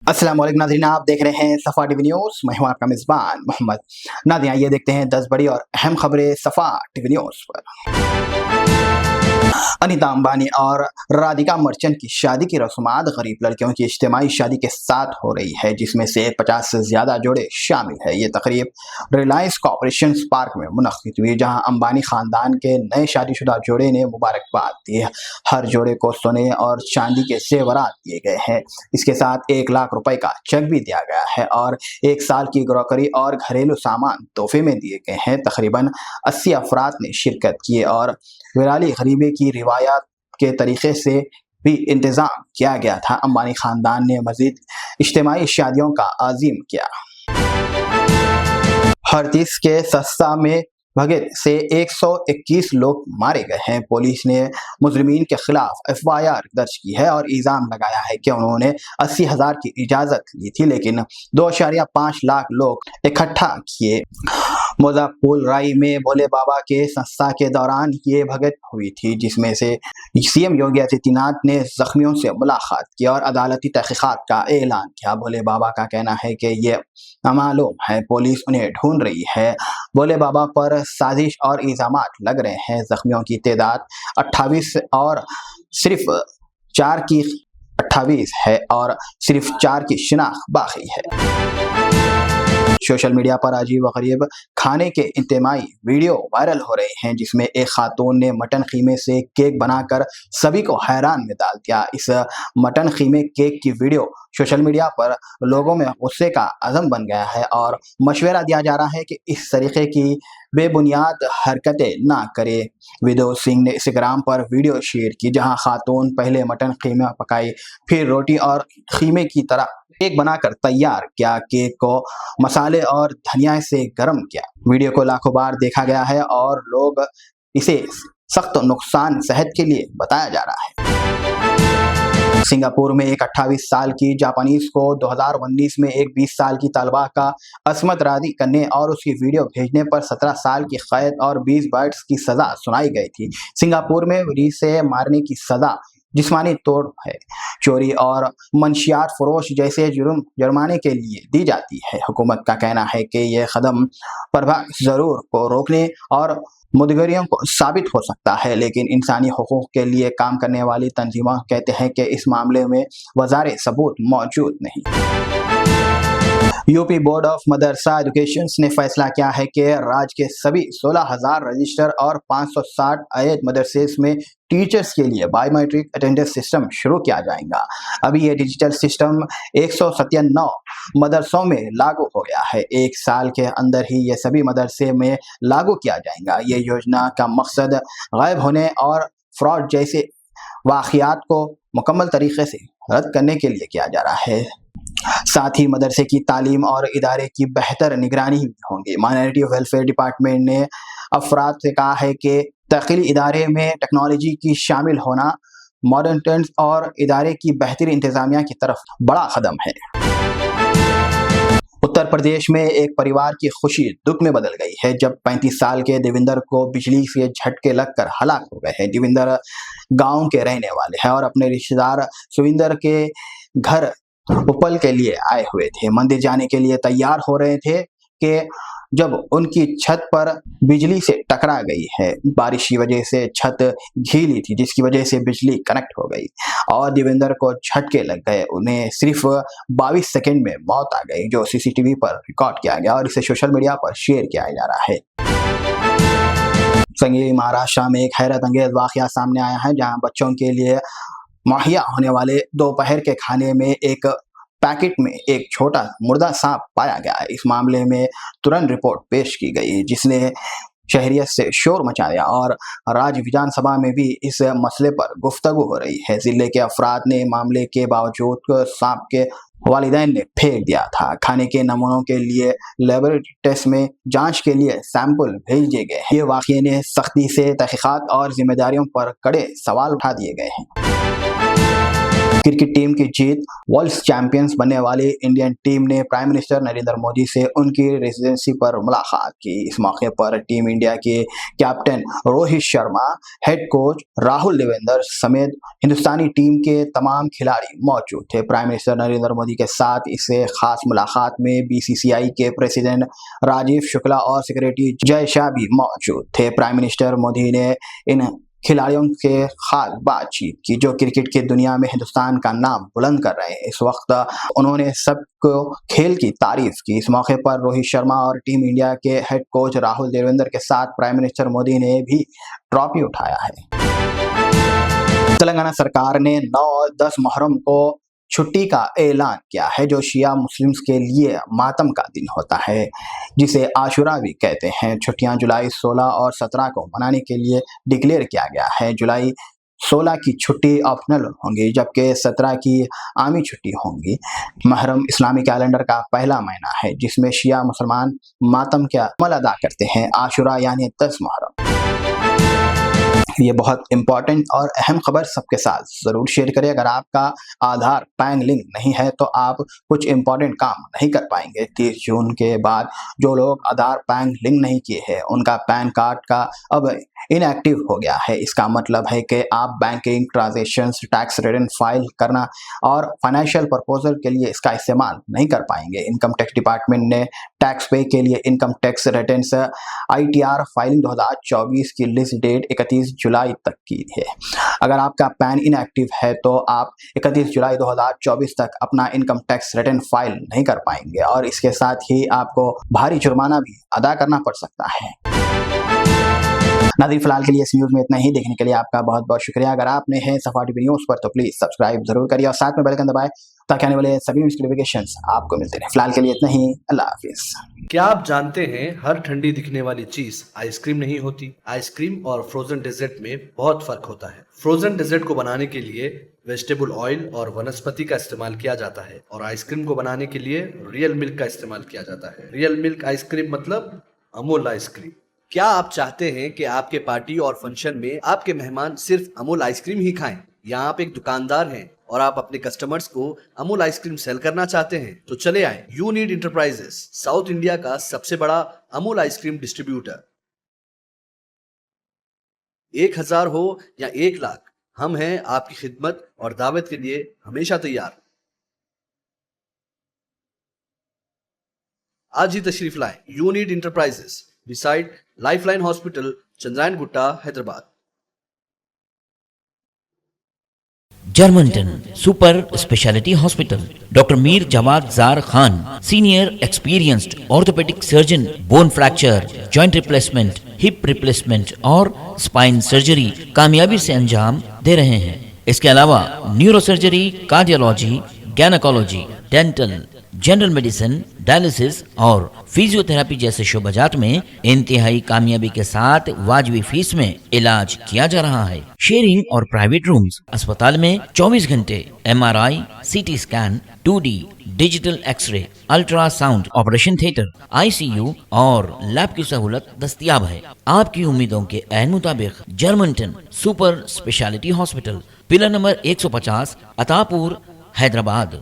अस्सलाम वालेकुम नाज़रीन, आप देख रहे हैं सफ़ा टीवी न्यूज़। मैं हूं आपका मेज़बान मोहम्मद। नाज़रीन, आइए देखते हैं 10 बड़ी और अहम खबरें सफ़ा टीवी न्यूज़ पर। अनीता अंबानी और राधिका मर्चेंट की शादी की रस्मात गरीब लड़कियों की इज्तिमाई शादी के साथ हो रही है, जिसमें से 50 से ज्यादा जोड़े शामिल है। ये तकरीब रिलायंस कॉर्पोरेशन पार्क में मुनक्किद हुई, जहां अंबानी खानदान के नए शादीशुदा जोड़े ने मुबारकबाद दी। हर जोड़े को सोने और चांदी के जेवरात दिए गए हैं। इसके साथ 1 लाख रुपए का चेक भी दिया गया है और 1 साल की ग्रोकरी और घरेलू सामान तोहफे में दिए गए हैं। तकरीबन 80 अफराद ने शिरकत की और विराली गरीबी की रिवायत के तरीके से भी इंतजाम किया गया था। अंबानी खानदान ने मजीद इज्तिमाई शादियों का आज़िम किया। हरतीस के सस्ता में भगत से 121 लोग मारे गए हैं। पुलिस ने मुजरिमीन के खिलाफ एफआईआर दर्ज की है और इल्जाम लगाया है कि उन्होंने 80,000 की इजाजत ली थी, लेकिन 2.5 लाख लोग इकट्ठा किए। मुजफ्फरपुर राई में भोले बाबा के संस्था के दौरान ये भगत हुई थी, जिसमें से सीएम योगी आदित्यनाथ ने जख्मियों से मुलाकात की और अदालती तहकीकात का ऐलान किया। भोले बाबा का कहना है कि ये नामालूम है, पुलिस उन्हें ढूंढ रही है। भोले बाबा पर साजिश और इल्जामात लग रहे हैं। जख्मियों की तादाद 28 और सिर्फ 4 की 28 है और सिर्फ 4 की शिनाख्त बाकी है। सोशल मीडिया पर अजीब व गरीब खाने के इंतमाई वीडियो वायरल हो रहे हैं, जिसमें एक खातून ने मटन खीमे से केक बनाकर सभी को हैरान में डाल दिया। इस मटन खीमे केक की वीडियो सोशल मीडिया पर लोगों में गुस्से का अज़म बन गया है और मशवरा दिया जा रहा है कि इस तरीके की बेबुनियाद हरकतें ना करे। विदो सिंह ने इंस्टाग्राम पर वीडियो शेयर की, जहां खातून पहले मटन खीमा पकाई, फिर रोटी और खीमे की तरह केक बनाकर तैयार किया। केक को मसाले और धनिया से गर्म किया। वीडियो को लाखों बार देखा गया है और लोग इसे सख्त नुकसान सेहत के लिए बताया जा रहा है। सिंगापुर में एक 28 साल की जापानीज को 2019 में एक 20 साल की तलबा का असमत राजी करने और उसकी वीडियो भेजने पर 17 साल की कैद और 20 वर्ष की सजा सुनाई गई थी। सिंगापुर में वरी से मारने की सजा जिस्मानी तौर है, चोरी और मंशियात फरोश जैसे जुर्माने के लिए दी जाती है। हुकूमत का कहना है कि यह कदम प्रभाव जरूर को रोकने और मुदगरियों को साबित हो सकता है, लेकिन इंसानी हुकूक के लिए काम करने वाली तंजीमें कहते हैं कि इस मामले में वज़ारे सबूत मौजूद नहीं। UP board of Madrasa education ने फैसला किया है कि राज्य के सभी 16,000 रजिस्टर और 560 अयद मदरसे में टीचर्स के लिए बायोमेट्रिक अटेंडेंस सिस्टम शुरू किया जाएगा। अभी ये डिजिटल सिस्टम 197 मदरसों में लागू हो गया है। 1 साल के अंदर ही ये सभी मदरसे में लागू किया जाएगा। ये योजना का मकसद गायब होने और फ्रॉड जैसे वाक़ियात को मुकम्मल तरीके से रद्द करने के लिए किया जा रहा है। साथ ही मदरसे की तालीम और इदारे की बेहतर निगरानी भी होंगी। माइनॉरिटी वेलफेयर डिपार्टमेंट ने अफराद से कहा है कि तहक़ीक़ी इदारे में टेक्नोलॉजी की शामिल होना मॉडर्न ट्रेंड्स और इदारे की बेहतर इंतजामिया की तरफ बड़ा कदम है। उत्तर प्रदेश में एक परिवार की खुशी दुख में बदल गई है, जब 35 साल के देविंदर को बिजली से झटके लगकर हलाक हो गए हैं। देविंदर गांव के रहने वाले हैं और अपने रिश्तेदार सुविंदर के घर उपल के लिए आए हुए थे। मंदिर जाने के लिए तैयार हो रहे थे कि जब उनकी छत पर बिजली से टकरा गई है। बारिश की वजह से छत गीली थी, जिसकी वजह से बिजली कनेक्ट हो गई और देवेंद्र को झटके लग गए। उन्हें सिर्फ 22 सेकंड में मौत आ गई, जो सीसीटीवी पर रिकॉर्ड किया गया और इसे सोशल मीडिया पर शेयर किया जा रहा है। संगीत महाराष्ट्र में एक हैरत अंगेज वाकया सामने आया है, जहां बच्चों के लिए मुहैया होने वाले दोपहर के खाने में एक पैकेट में एक छोटा मुर्दा सांप पाया गया है। इस मामले में तुरंत रिपोर्ट पेश की गई, जिसने शहरियत से शोर मचा दिया और राज्य विधानसभा में भी इस मसले पर गुफ्तगू हो रही है। जिले के अफराद ने मामले के बावजूद सांप के वालिदैन ने फेंक दिया था। खाने के नमूनों के लिए लेबोरेटरी टेस्ट में जांच के लिए सैंपल भेज दिए गए। ये वाक़ये ने सख्ती से तहकीकात और जिम्मेदारियों पर कड़े सवाल उठा दिए गए हैं। क्रिकेट टीम की जीत। वर्ल्ड चैंपियंस बनने वाली इंडियन टीम ने प्राइम मिनिस्टर नरेंद्र मोदी से उनकी रेजिडेंसी पर मुलाकात की। इस मौके पर टीम इंडिया के captain Rohit Sharma, head coach Rahul Devendra समेत हिंदुस्तानी टीम के तमाम खिलाड़ी मौजूद थे। प्राइम मिनिस्टर नरेंद्र मोदी के साथ इसे खास मुलाकात में बीसीसीआई के प्रेसिडेंट राजीव शुक्ला और सेक्रेटरी जय शाह भी मौजूद थे। प्राइम मिनिस्टर मोदी ने इन खिलाड़ियों के खास बातचीत की जो क्रिकेट की दुनिया में हिंदुस्तान का नाम बुलंद कर रहे हैं। इस वक्त उन्होंने सबको खेल की तारीफ की। इस मौके पर रोहित शर्मा और टीम इंडिया के हेड कोच राहुल देवेंद्र के साथ प्राइम मिनिस्टर मोदी ने भी ट्रॉफी उठाया है। तेलंगाना सरकार ने 9 और 10 मुहर्रम को छुट्टी का ऐलान किया है, जो शिया मुस्लिम्स के लिए मातम का दिन होता है, जिसे आशुरा भी कहते हैं। छुट्टियां जुलाई 16 और 17 को मनाने के लिए डिक्लेयर किया गया है। जुलाई 16 की छुट्टी ऑप्शनल होंगी, जबकि 17 की आमी छुट्टी होंगी। मुहर्रम इस्लामी कैलेंडर का पहला महीना है, जिसमें शिया मुसलमान मातम का अमल अदा करते हैं। आशुरा यानी 10 मुहर्रम। ये बहुत इंपॉर्टेंट और अहम खबर सबके साथ जरूर शेयर करें। अगर आपका आधार पैन लिंक नहीं है तो आप कुछ इंपॉर्टेंट काम नहीं कर पाएंगे। 30 जून के बाद जो लोग आधार पैन लिंक नहीं किए हैं उनका पैन कार्ड का अब इनएक्टिव हो गया है। इसका मतलब है कि आप banking transactions, tax return file करना और फाइनेंशियल प्रपोजल के लिए इसका इस्तेमाल नहीं कर पाएंगे। इनकम टैक्स डिपार्टमेंट ने टैक्स पे के लिए income tax returns ITR filing 2024 की लिस्ट डेट 31 जुलाई तक की है। अगर आपका पैन इनएक्टिव है तो आप 31 जुलाई 2024 तक अपना इनकम टैक्स रिटर्न फाइल नहीं कर पाएंगे और इसके साथ ही आपको भारी जुर्माना भी अदा करना पड़ सकता है। नाज़रीन, फिलहाल के लिए इस न्यूज़ में इतना ही। देखने के लिए आपका बहुत बहुत शुक्रिया। अगर आप नए हैं सफा टीवी न्यूज़ पर तो प्लीज सब्सक्राइब जरूर करिए और साथ में बेल आइकन दबाएं ताकि आने वाले सभी नोटिफिकेशंस आपको मिलते रहें। फिलहाल के लिए इतना ही। अल्लाह हाफिज। क्या आप जानते हैं हर ठंडी दिखने वाली चीज आइसक्रीम नहीं होती। आइसक्रीम और फ्रोजन डेजर्ट में बहुत फर्क होता है। फ्रोजन डेजर्ट को बनाने के लिए वेजिटेबल ऑयल और वनस्पति का इस्तेमाल किया जाता है और आइसक्रीम को बनाने के लिए रियल मिल्क का इस्तेमाल किया जाता है। रियल मिल्क आइसक्रीम मतलब अमूल आइसक्रीम। क्या आप चाहते हैं कि आपके पार्टी और फंक्शन में आपके मेहमान सिर्फ अमूल आइसक्रीम ही खाएं? या आप एक दुकानदार हैं और आप अपने कस्टमर्स को अमूल आइसक्रीम सेल करना चाहते हैं तो चले आए यूनिट इंटरप्राइजेस, साउथ इंडिया का सबसे बड़ा अमूल आइसक्रीम डिस्ट्रीब्यूटर। 1000 हो या 1 लाख, हम हैं आपकी खिदमत और दावत के लिए हमेशा तैयार। आज ही तशरीफ लाएं unit enterprises, beside Lifeline Hospital, Chandrayan Gutta, Hyderabad. Germanton super speciality hospital, doctor Mir Jawad Jar Khan, senior experienced orthopaedic surgeon, bone fracture, joint replacement, hip replacement और स्पाइन सर्जरी कामयाबी से अंजाम दे रहे हैं। इसके अलावा neuro surgery, cardiology, gynaecology, dental, general medicine, dialysis और फिजियोथेरेपी जैसे शोबाजात में इंतहाई कामयाबी के साथ वाजबी फीस में इलाज किया जा रहा है। शेयरिंग और प्राइवेट रूम्स, अस्पताल में 24 घंटे MRI, CT scan, 2D digital x ray, ultrasound, operation theatre, ICU और लैब की सहूलत दस्तयाब है। आपकी उम्मीदों के ऐन मुताबिक Germanton super speciality hospital, pillar number 150, Attapur, Hyderabad.